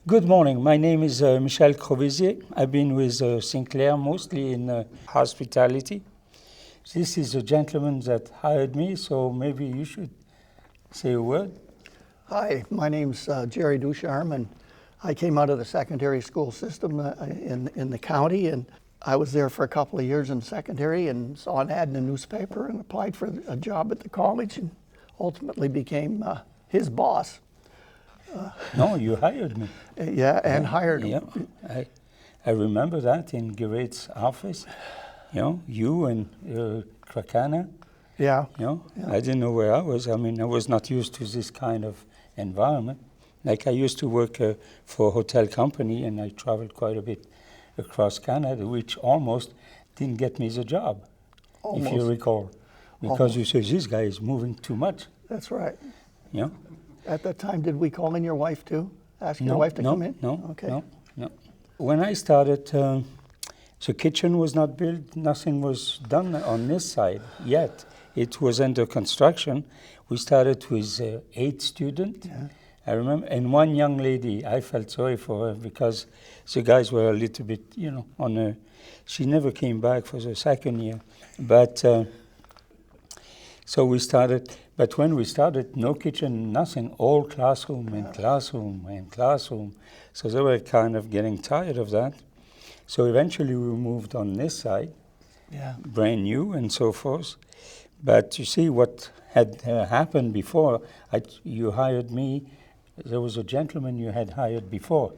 Good morning. My name is Michel Crovisier. I've been with Sinclair mostly in hospitality. This is a gentleman that hired me, so maybe you should say a word. Hi, my name's Jerry Ducharme, and I came out of the secondary school system in the county, and I was there for a couple of years in secondary and saw an ad in the newspaper and applied for a job at the college and ultimately became his boss. No, you hired me. And hired him. Yeah, I remember that in Gerate's office. You and Krakana. Yeah. I didn't know where I was. I mean, I was not used to this kind of environment. Like I used to work for a hotel company, and I traveled quite a bit across Canada, which almost didn't get me the job, if you recall. Because you say, this guy is moving too much. That's right. Yeah. At that time, did we call in your wife too? Ask your wife to come in? No. Okay. No. When I started, the kitchen was not built. Nothing was done on this side yet. It was under construction. We started with 8 students. Yeah. I remember, and one young lady, I felt sorry for her because the guys were a little bit, on her. She never came back for the second year. But, so we started, but when we started, no kitchen, nothing, all classroom and classroom and classroom. So they were kind of getting tired of that. So eventually we moved on this side, brand new and so forth. But you see what had happened before, you hired me. There was a gentleman you had hired before,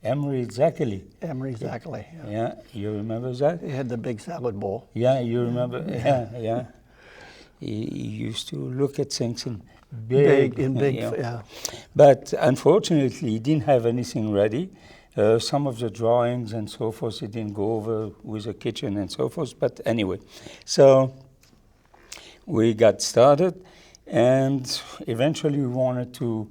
Emery Zachary. Emery Zachary. Yeah, you remember that? He had the big salad bowl. Yeah, you remember? Yeah. He used to look at things in big. But unfortunately, he didn't have anything ready. Some of the drawings and so forth, he didn't go over with the kitchen and so forth. But anyway, so we got started, and eventually we wanted to,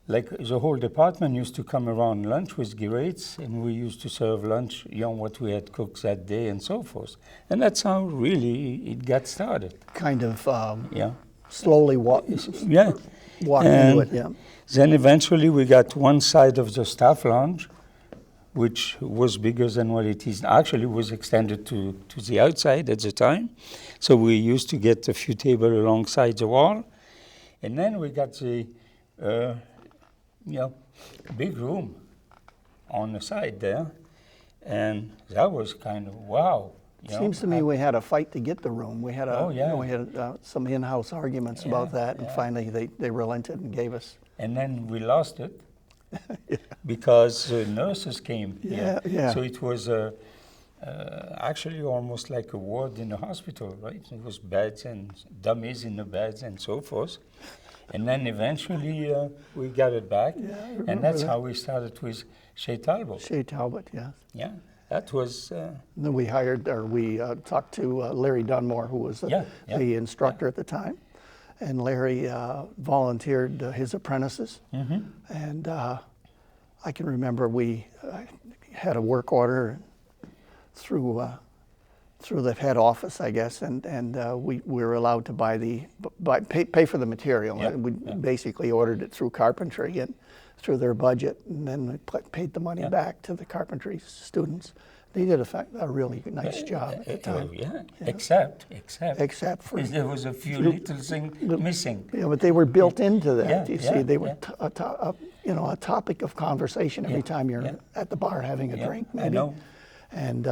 like the whole department used to come around lunch with Gerates, and we used to serve lunch, what we had cooked that day and so forth. And that's how really it got started. Kind of slowly walking into it, yeah. Then eventually we got one side of the staff lounge, which was bigger than what it is. Actually, it was extended to the outside at the time. So we used to get a few tables alongside the wall. And then we got the big room on the side there. And that was kind of wow. Seems to me we had a fight to get the room. We had we had some in-house arguments about that, and finally they relented and gave us. And then we lost it. Because nurses came. So it was actually almost like a ward in a hospital, right? It was beds and dummies in the beds and so forth. And then eventually we got it back, and that's how we started with Chez Talbot. Chez Talbot, yes. Yeah, that was. Then we talked to Larry Dunmore, who was the instructor at the time. And Larry volunteered his apprentices. And I can remember we had a work order through the head office, I guess, and we were allowed to pay for the material. We basically ordered it through carpentry and through their budget, and then we paid the money back to the carpentry students. They did a really nice job at the time. Except for there was a few little things missing. Yeah, but they were built into that. You see, they were a topic of conversation every time you're at the bar having a drink. Maybe. I know. And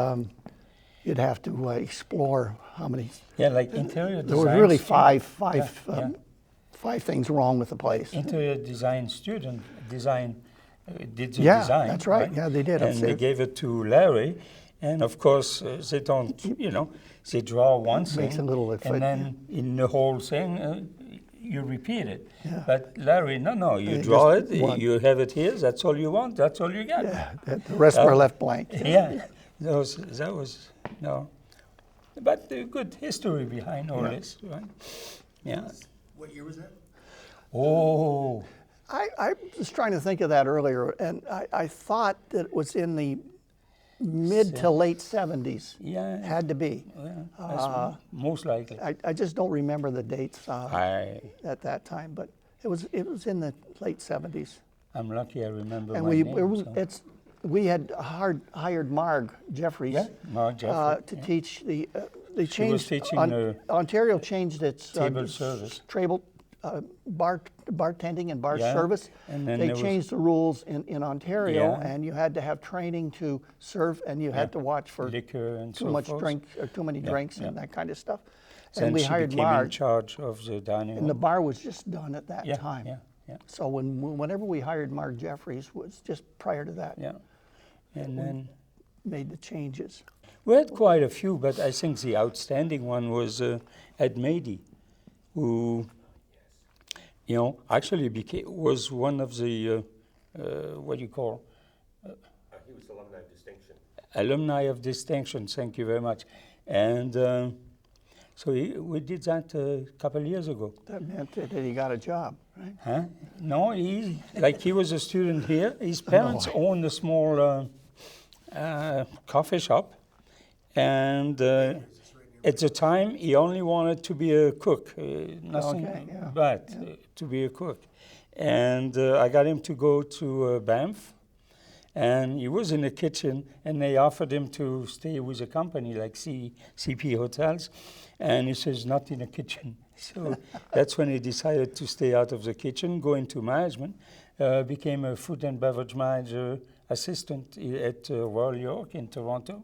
you'd have to explore how many. Yeah, like interior design. There were really five things wrong with the place. Interior design student did the design. Yeah, that's right. Yeah, they did. And they gave it to Larry, and of course they don't, they draw one thing, makes a little and then in the whole thing you repeat it. Yeah. But Larry, no, you draw it, you have it here. That's all you want. That's all you got. Yeah, the rest were left blank. That was no, but the good history behind all this, right? Yeah. What year was that? Oh. I was trying to think of that earlier, and I thought that it was in the mid to late 70s. Yeah. It had to be. Yeah, most likely. I just don't remember the dates at that time, but it was in the late 70s. I'm lucky I remember And my name. we had hired Marg Jeffries. Yeah, Marg Jeffries. To teach the. They She was changed. teaching Ontario changed its table service. Bartending and bar service. And then they changed the rules in Ontario, and you had to have training to serve, and you had to watch for liquor and too much drink or too many drinks and that kind of stuff. And we hired Marg in charge of the dining room. And the bar was just done at that time. Yeah. So whenever we hired Marg Jeffries was just prior to that. Yeah. And then made the changes. We had quite a few, but I think the outstanding one was Ed Mady, who, actually was one of the, what do you call? He was alumni of distinction. Alumni of distinction, thank you very much. And so we did that a couple of years ago. That meant that he got a job, right? Huh? No, he was a student here. His parents owned a small coffee shop. And at the time, he only wanted to be a cook, nothing but to be a cook. And I got him to go to Banff, and he was in the kitchen, and they offered him to stay with a company like CP Hotels, and he says, not in the kitchen. So that's when he decided to stay out of the kitchen, go into management, became a food and beverage manager assistant at Royal York in Toronto.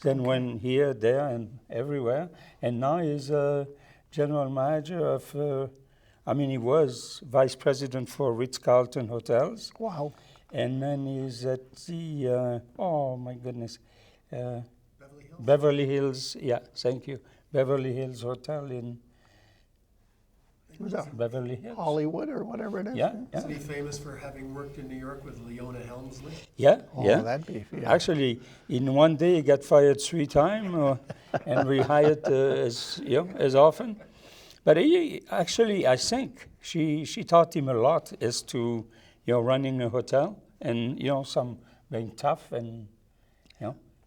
Then went here, there, and everywhere. And now he's a general manager of, he was vice president for Ritz-Carlton Hotels. Wow. And then he's at the, oh my goodness. Beverly Hills? Beverly Hills, thank you. Beverly Hills Hotel in Beverly Hills. Hollywood or whatever it is. Yeah. Isn't he famous for having worked in New York with Leona Helmsley? Yeah. That'd be, Actually, in one day he got fired 3 times and rehired as often. But he actually, I think she taught him a lot as to running a hotel and some being tough and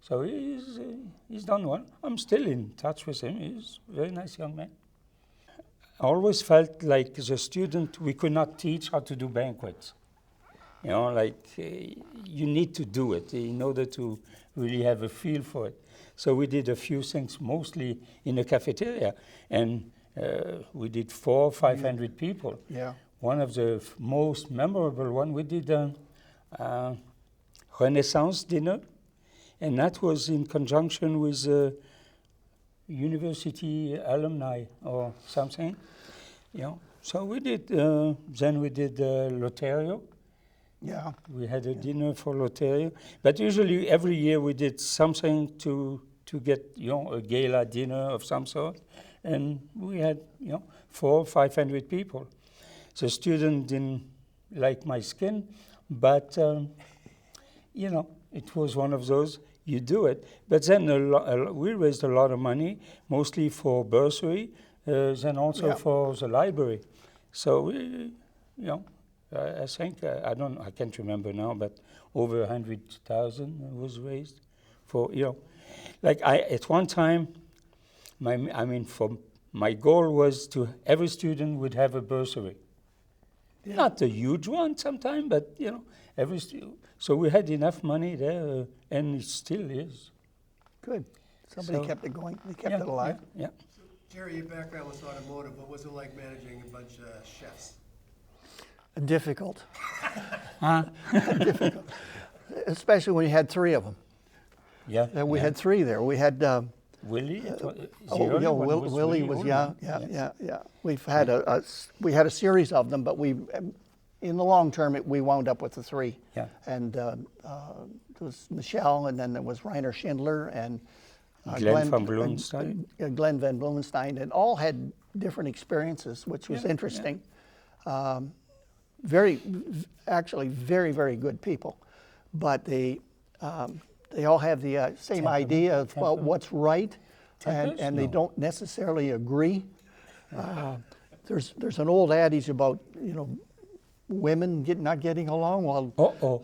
so he's done well. I'm still in touch with him. He's a very nice young man. I always felt like as a student we could not teach how to do banquets. You need to do it in order to really have a feel for it. So we did a few things, mostly in the cafeteria, and we did 400 or 500 people. Yeah. One of the most memorable one, we did a Renaissance dinner, and that was in conjunction with university alumni or something. So we did, then we did Loterio. Yeah. We had a dinner for Loterio. But usually every year we did something to get, a gala dinner of some sort. And we had, 400 or 500 people. The student didn't like my skin, but, it was one of those, you do it. But then we raised a lot of money, mostly for bursary, then also for the library. So we, I think, I can't remember now, but over 100,000 was raised for, at one time, my goal was to every student would have a bursary. Yeah. Not a huge one sometimes, but, every student. So we had enough money there, and it still is. Good. Somebody kept it going. They kept it alive. Yeah. So, Terry, your background was automotive. What was it like managing a bunch of chefs? Difficult. Difficult. Especially when you had 3 of them. Yeah. We had 3 there. We had Willie. Willie was yeah. We've had we had a series of them, but in the long term we wound up with the 3. Yeah. And it was Michel, and then there was Rainer Schindler and Glenn van Bloemenstein. Glenn van Bloemenstein, and all had different experiences, which was interesting. Actually very, very good people, but they all have the same idea of what's right, and they don't necessarily agree. There's an old adage about women not getting along. Well,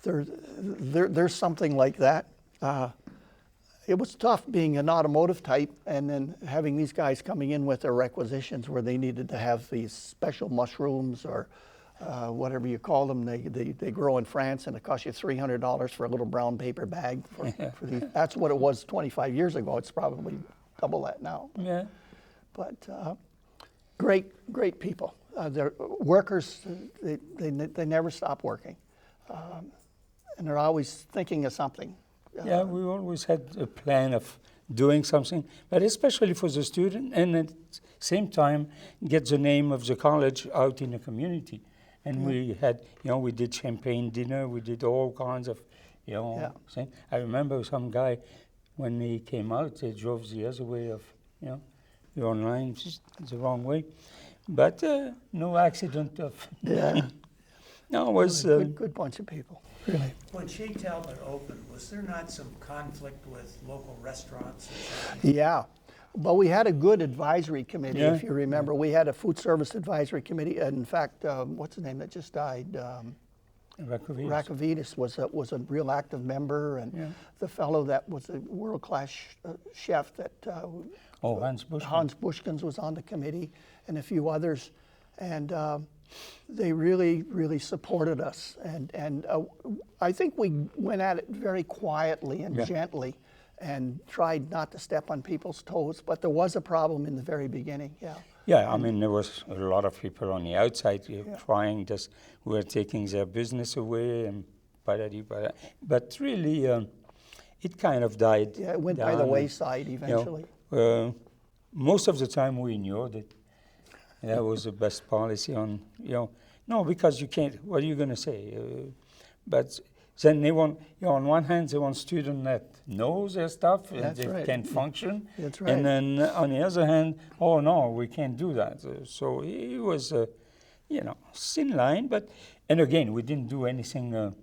there's something like that. It was tough being an automotive type and then having these guys coming in with their requisitions where they needed to have these special mushrooms or whatever you call them. They grow in France, and it costs you $300 for a little brown paper bag. For these. That's what it was 25 years ago. It's probably double that now. Yeah. But great people. They're workers. They never stop working, and they're always thinking of something. Yeah, we always had a plan of doing something, but especially for the student, and at the same time get the name of the college out in the community. And we had, we did champagne dinner, we did all kinds of, things. I remember some guy, when he came out, he drove the other way of, the online, just the wrong way. But no accident of. Yeah. No, it was good bunch of people. Really. When Chez Talbot opened, was there not some conflict with local restaurants or something? Yeah. But we had a good advisory committee, if you remember. We had a food service advisory committee. And in fact, what's the name that just died? Rakovitis was a real active member. And the fellow that was a world-class chef that Hans Bushkins. Hans Bushkins was on the committee, and a few others. And they really supported us. And I think we went at it very quietly and gently and tried not to step on people's toes. But there was a problem in the very beginning, Yeah, I mean, there was a lot of people on the outside trying, just who were taking their business away and but really, it kind of died. Yeah, it went by the wayside eventually. Most of the time we ignored it. That was the best policy on, no, because you can't, what are you going to say? But then they want, on one hand, they want students that knows their stuff and they can function. That's right. And then on the other hand, oh no, we can't do that. So it was, thin line, but, and again, we didn't do anything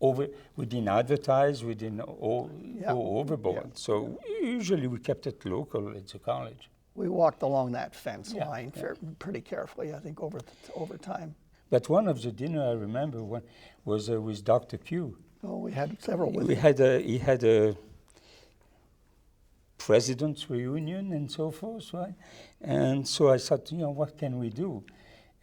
we didn't advertise, we didn't go overboard. Yeah. So usually we kept it local at the college. We walked along that fence line pretty carefully, I think, over time. But one of the dinner I remember was with Dr. Q. Oh, we had several with him. He had a president's reunion and so forth, right? And so I thought, what can we do?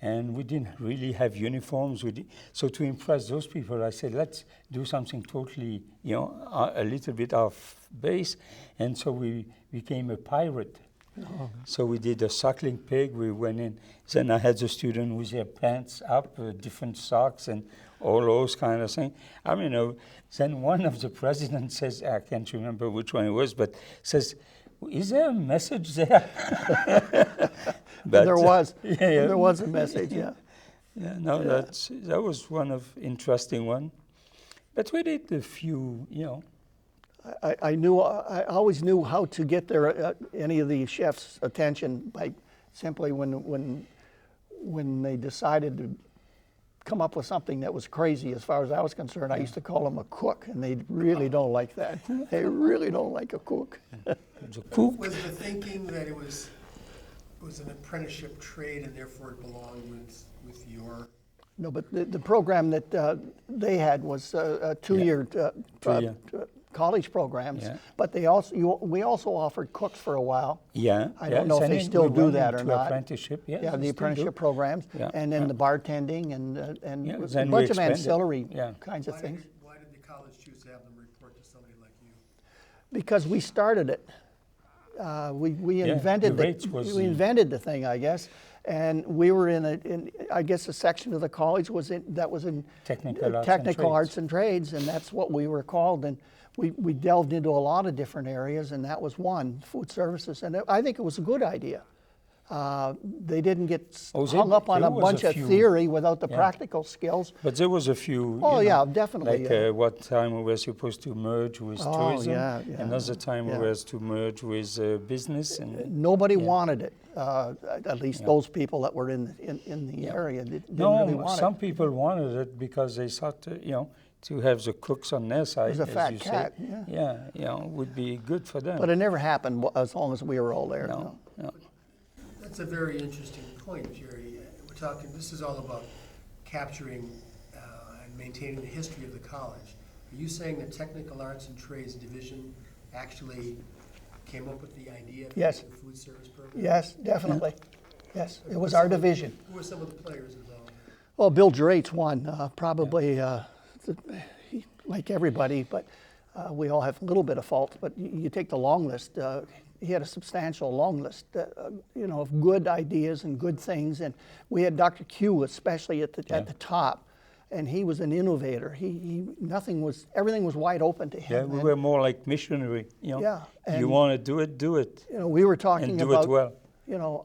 And we didn't really have uniforms. So to impress those people, I said, let's do something totally, a little bit off base. And so we became a pirate. Oh. So we did a suckling pig. We went in. Then I had the student with their pants up, different socks, and all those kind of things. I mean, then one of the presidents says, I can't remember which one it was, but says, is there a message there? But there was. There was a message, Yeah, no, that was one of interesting one. But we did a few, I always knew how to get any of the chefs' attention by simply when they decided to come up with something that was crazy as far as I was concerned. I used to call them a cook, and they really don't like that. They really don't like a cook. Was the thinking that it was an apprenticeship trade and therefore it belonged with your... No, but the program that they had was a two-year college programs, but we also offered cooks for a while. Yeah, I don't know if they still do that or not. Apprenticeship, yeah, the apprenticeship programs, and then the bartending and a bunch of ancillary kinds of things. Why did the college choose to have them report to somebody like you? Because we started it. We invented the thing, I guess. And we were in I guess a section of the college that was in technical arts and trades, and that's what we were called. And we delved into a lot of different areas, and that was one, food services. And I think it was a good idea. They didn't get hung up on a bunch of theory without the practical skills. But there was a few. Oh, yeah, definitely. Like what time we were supposed to merge with tourism. Another time we were to merge with business. And nobody wanted it. At least those people that were in the area didn't really want it. Some people wanted it because they thought, to have the cooks on their side, as a fat cat. Would be good for them. But it never happened as long as we were all there. No. That's a very interesting point, Jerry. We're talking, this is all about capturing and maintaining the history of the college. Are you saying the Technical Arts and Trades Division actually came up with the idea of the food service program? Yes, definitely. Yes, it was our division. Who were some of the players involved? Well, Bill Gerate's one, probably like everybody, but we all have a little bit of fault. But you take the long list. He had a substantial long list, of good ideas and good things. And we had Dr. Q, especially at the top, and he was an innovator. Everything was wide open to him. Yeah, we were more like missionary. Yeah, you want to do it, do it. We were talking and do about it well.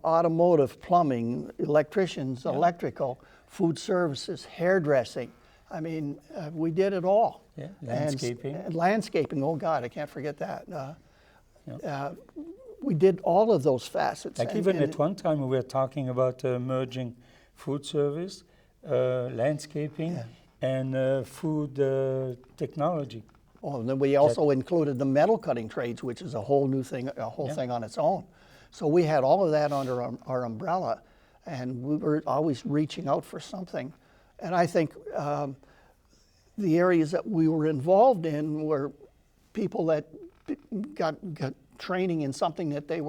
Automotive, plumbing, electricians, electrical, food services, hairdressing. I mean, we did it all. Yeah, landscaping. And landscaping, oh God, I can't forget that. We did all of those facets. Like even at one time we were talking about merging food service, landscaping, and food technology. Oh, and then we also included the metal cutting trades, which is a whole new thing, thing on its own. So we had all of that under our umbrella, and we were always reaching out for something. And I think the areas that we were involved in were people that got training in something that it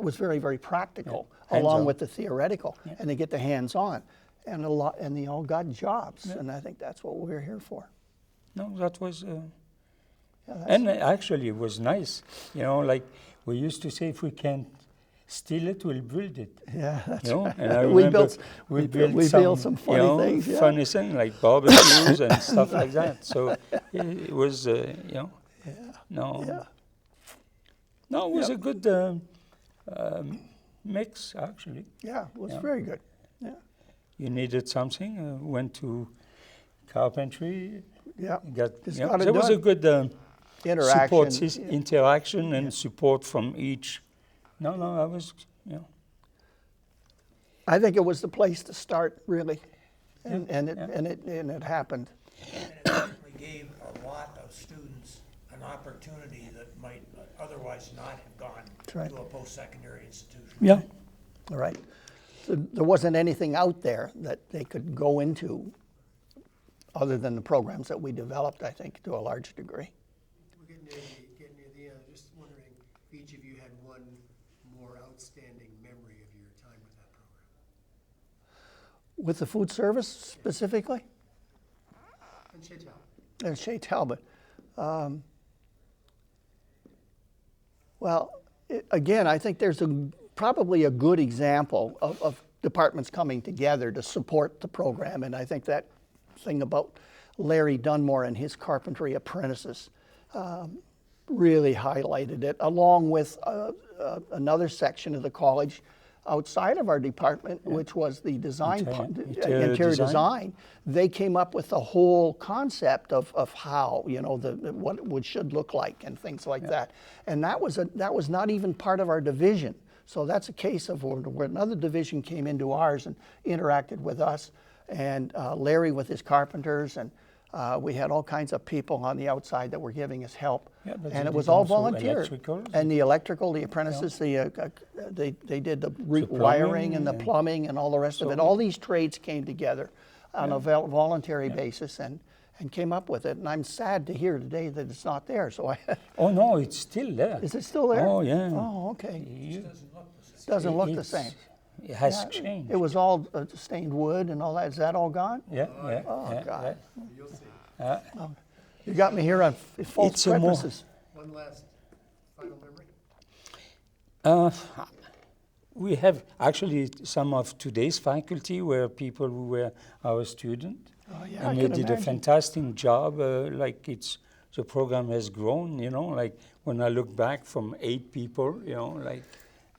was very, very practical, along with the theoretical, and they get the hands-on, and they all got jobs, and I think that's what we're here for. No, that was, and actually it was nice, like we used to say, if we can't steal it, we'll build it. Yeah, that's right. And I remember we built some funny things. Yeah. Funny things like barbecues and stuff like that. So it was, No, it was a good mix, actually. Yeah, it was very good. Yeah. You needed something, went to carpentry. Yeah. There was a good interaction, interaction and support from each. No, I was, I think it was the place to start, really, and it happened. And it certainly gave a lot of students an opportunity that might otherwise not have gone to a post-secondary institution. Yeah. All right. So there wasn't anything out there that they could go into other than the programs that we developed, I think, to a large degree. We're getting near the end. Just wondering if each of you had one more outstanding memory of your time with that program. With the food service specifically? And Chez Talbot. And Chez Talbot. Well, again, I think there's probably a good example of departments coming together to support the program, and I think that thing about Larry Dunmore and his carpentry apprentices really highlighted it, along with another section of the college outside of our department, which was the design, interior design. They came up with the whole concept of how, what it should look like and things like that. And that was not even part of our division. So that's a case of where another division came into ours and interacted with us, and Larry with his carpenters, and we had all kinds of people on the outside that were giving us help, and it was all volunteer. And the electrical, the apprentices, they did the wiring and the plumbing and all the rest of it. All these trades came together on a voluntary basis and came up with it. And I'm sad to hear today that it's not there. So Oh no, it's still there. Is it still there? Oh yeah. Oh, okay. It Doesn't look the same. It has changed. It was all stained wood and all that. Is that all gone? Yeah. Oh, God. You'll see. You got me here on false premises. One last final memory. We have actually some of today's faculty were people who were our students. Oh, yeah, And they did a fantastic job. The program has grown, like when I look back from 8 people,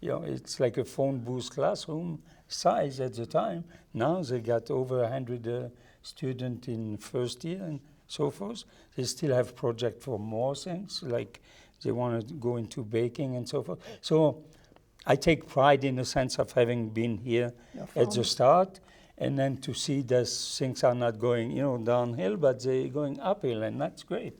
it's like a phone booth classroom size at the time. Now they got over 100 students in first year and so forth. They still have projects for more things, like they want to go into baking and so forth. So I take pride in the sense of having been here at the start, and then to see that things are not going, downhill, but they're going uphill, and that's great.